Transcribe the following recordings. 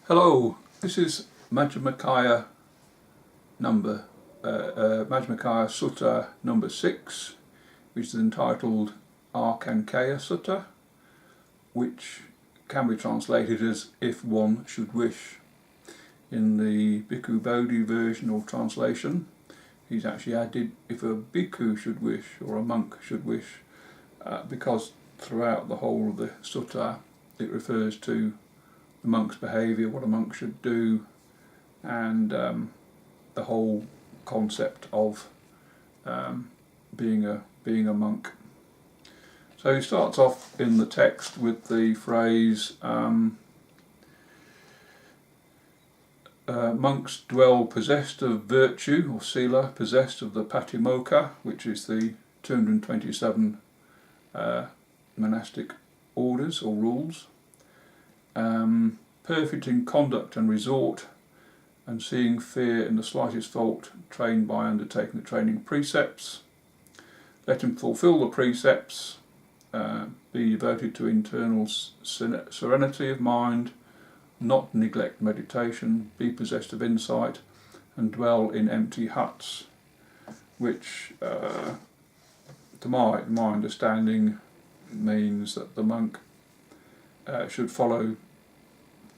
Hello, this is Majjhima Nikaya Majjhima Nikaya Sutta number 6, which is entitled Akankheyya Sutta, which can be translated as "if one should wish." In the Bhikkhu Bodhi version or translation, he's actually added "if a bhikkhu should wish" or a monk should wish, because throughout the whole of the sutta it refers to the monk's behaviour, what a monk should do, and the whole concept of being a monk. So he starts off in the text with the phrase, monks dwell possessed of virtue, or sila, possessed of the patimokkha, which is the 227 monastic orders or rules, perfect in conduct and resort, and seeing fear in the slightest fault, trained by undertaking the training precepts. Let him fulfill the precepts, be devoted to internal serenity of mind, not neglect meditation, be possessed of insight, and dwell in empty huts, which, to my understanding, means that the monk should follow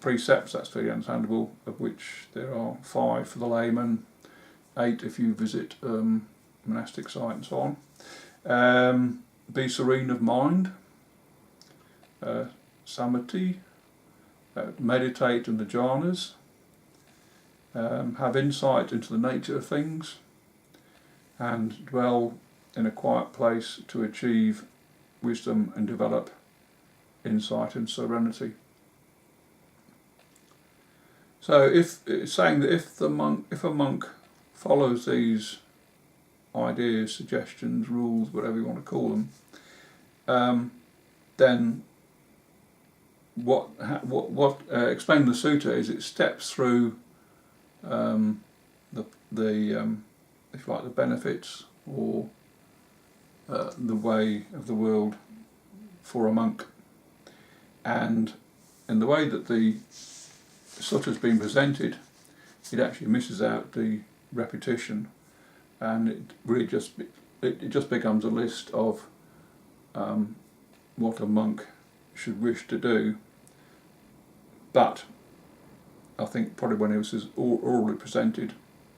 precepts. That's very understandable, of which there are 5 for the layman, 8 if you visit monastic site and so on. Be serene of mind, samadhi, meditate in the jhanas, have insight into the nature of things, and dwell in a quiet place to achieve wisdom and develop insight and serenity. So it's saying that if a monk follows these ideas, suggestions, rules, whatever you want to call them, then what explained in the sutta is it steps through if you like, the benefits or the way of the world for a monk, and in the way that the sutta has been presented, it actually misses out the repetition, and it really just becomes a list of what a monk should wish to do. But I think probably when it was orally presented,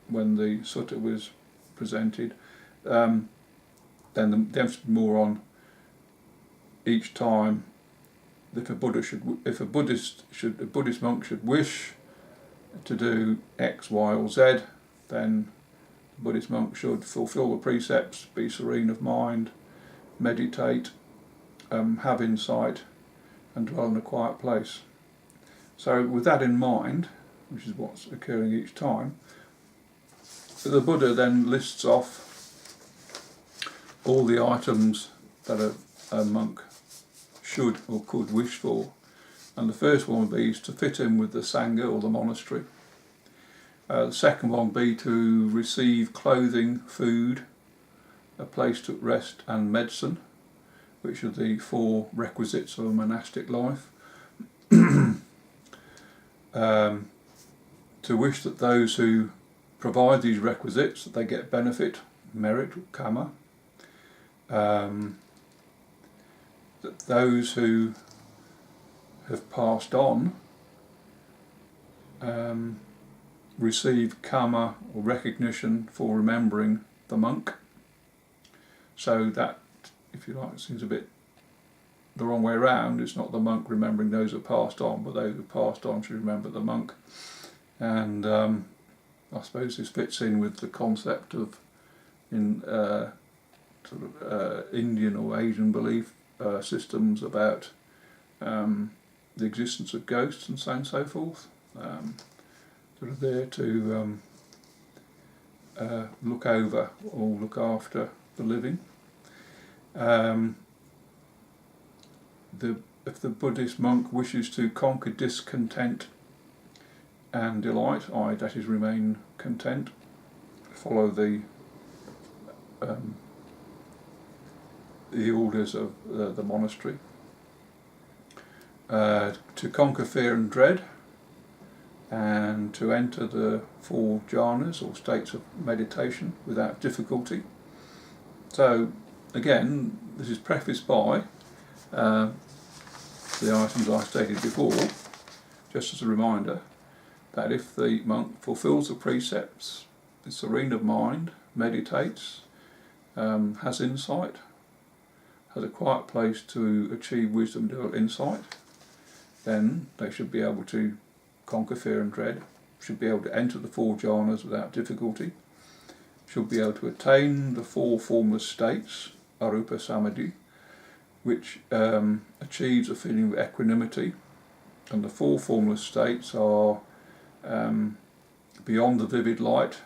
when the sutta was presented, then the emphasis more on each time that a Buddhist monk should wish to do X, Y, or Z, then the Buddhist monk should fulfill the precepts, be serene of mind, meditate, have insight, and dwell in a quiet place. So with that in mind, which is what's occurring each time, the Buddha then lists off all the items that a monk should or could wish for, and the first one would be to fit in with the sangha or the monastery. The second one would be to receive clothing, food, a place to rest, and medicine, which are the 4 requisites of a monastic life. To wish that those who provide these requisites, that they get benefit, merit, karma. That those who have passed on receive karma or recognition for remembering the monk. So that, if you like, seems a bit the wrong way around. It's not the monk remembering those who passed on, but those who passed on should remember the monk. And I suppose this fits in with the concept of Indian or Asian belief systems about the existence of ghosts and so on and so forth, that are there to look over or look after the living. If the Buddhist monk wishes to conquer discontent and delight, that is, remain content, follow the orders of the monastery. To conquer fear and dread, and to enter the 4 jhanas or states of meditation without difficulty. So again, this is prefaced by the items I stated before, just as a reminder that if the monk fulfills the precepts, is serene of mind, meditates, has insight, has a quiet place to achieve wisdom, develop insight, then they should be able to conquer fear and dread, should be able to enter the 4 jhanas without difficulty, should be able to attain the 4 formless states, arupa samadhi, which achieves a feeling of equanimity. And the 4 formless states are beyond the vivid light,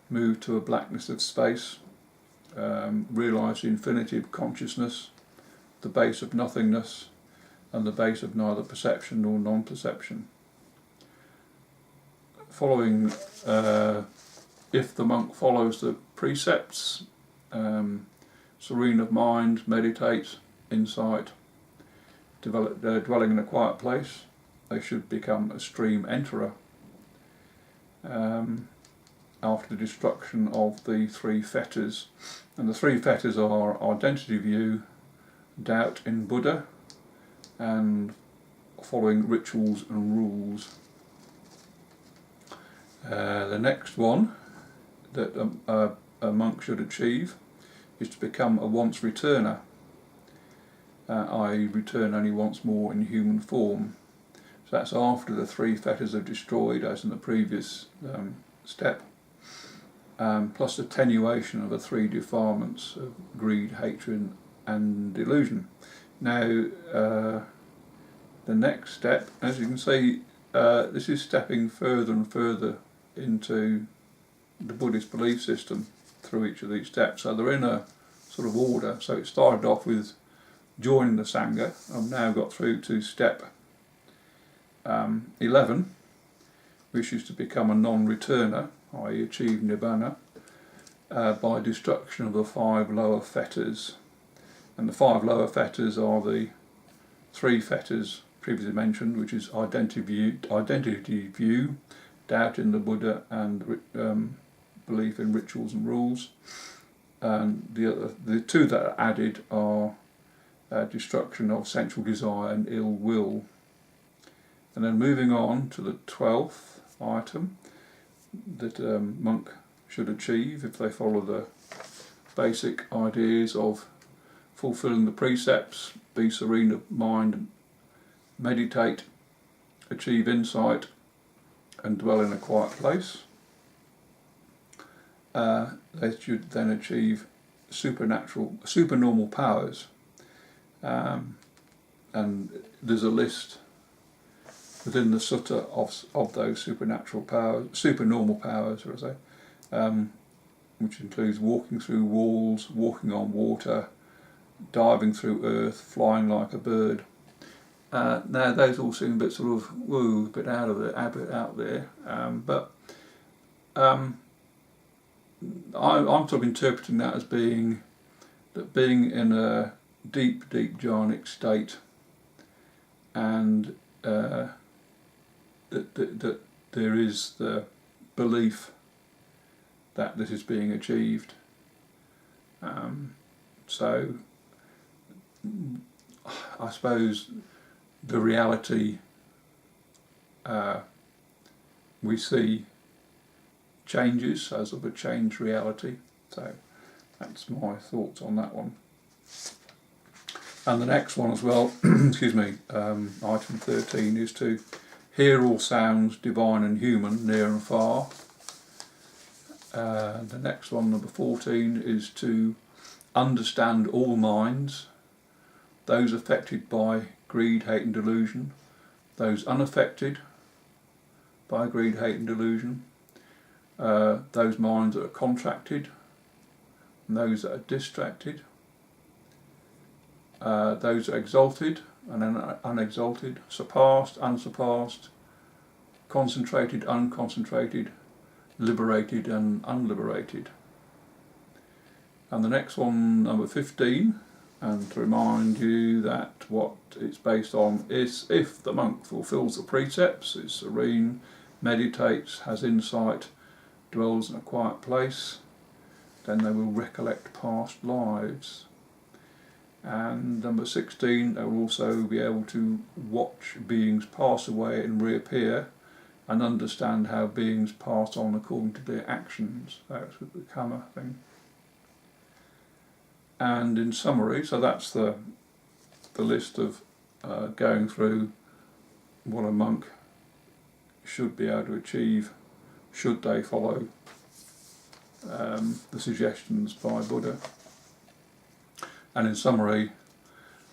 move to a blackness of space, realise the infinity of consciousness, the base of nothingness, and the base of neither perception nor non-perception. Following, if the monk follows the precepts, serene of mind, meditates, insight, dwelling in a quiet place, they should become a stream enterer after the destruction of the 3 fetters. And the 3 fetters are identity view, doubt in Buddha, and following rituals and rules. The next one that a monk should achieve is to become a once returner, i.e. return only once more in human form. So that's after the 3 fetters are destroyed, as in the previous step, plus attenuation of the 3 defilements of greed, hatred and delusion. Now the next step, as you can see, this is stepping further and further into the Buddhist belief system through each of these steps. So they're in a sort of order. So it started off with joining the Sangha. I've now got through to step 11, which is to become a non-returner, i.e. achieve Nibbana, by destruction of the 5 lower fetters. And the 5 lower fetters are the 3 fetters previously mentioned, which is identity view, doubt in the Buddha, and belief in rituals and rules. And the 2 that are added are destruction of sensual desire and ill will. And then moving on to the 12th item that a monk should achieve if they follow the basic ideas of fulfilling the precepts, be serene of mind, meditate, achieve insight, and dwell in a quiet place. They should then achieve supernormal powers, and there's a list within the sutta of those supernormal powers, which includes walking through walls, walking on water, diving through earth, flying like a bird. Now those all seem a bit sort of woo, a bit out there, but I'm sort of interpreting that as being in a deep jhanic state, and that there is the belief that this is being achieved. So I suppose the reality we see changes as of a changed reality. So that's my thoughts on that one. And the next one as well, excuse me, item 13 is to hear all sounds, divine and human, near and far. The next one, number 14, is to understand all minds, those affected by greed, hate and delusion, those unaffected by greed, hate and delusion, those minds that are contracted, and those that are distracted, those that are exalted and unexalted, surpassed, unsurpassed, concentrated, unconcentrated, liberated and unliberated. And the next one, number 15, and to remind you that what it's based on is if the monk fulfills the precepts, is serene, meditates, has insight, dwells in a quiet place, then they will recollect past lives. And number 16, they will also be able to watch beings pass away and reappear, and understand how beings pass on according to their actions. That's the karma thing. And in summary, so that's the list of going through what a monk should be able to achieve should they follow the suggestions by Buddha. And in summary,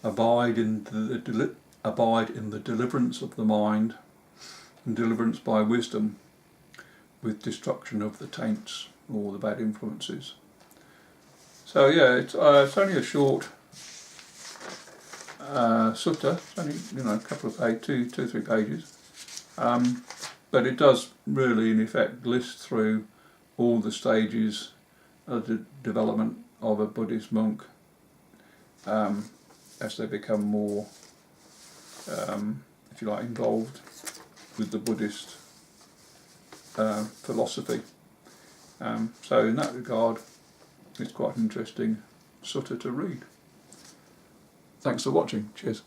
abide in the deliverance of the mind, and deliverance by wisdom, with destruction of the taints or the bad influences. So yeah, it's only a short sutta. It's only a couple of pages, two or three pages, but it does really, in effect, list through all the stages of the development of a Buddhist monk as they become more, if you like, involved with the Buddhist philosophy. So in that regard, it's quite an interesting sutta to read. Thanks for watching. Cheers.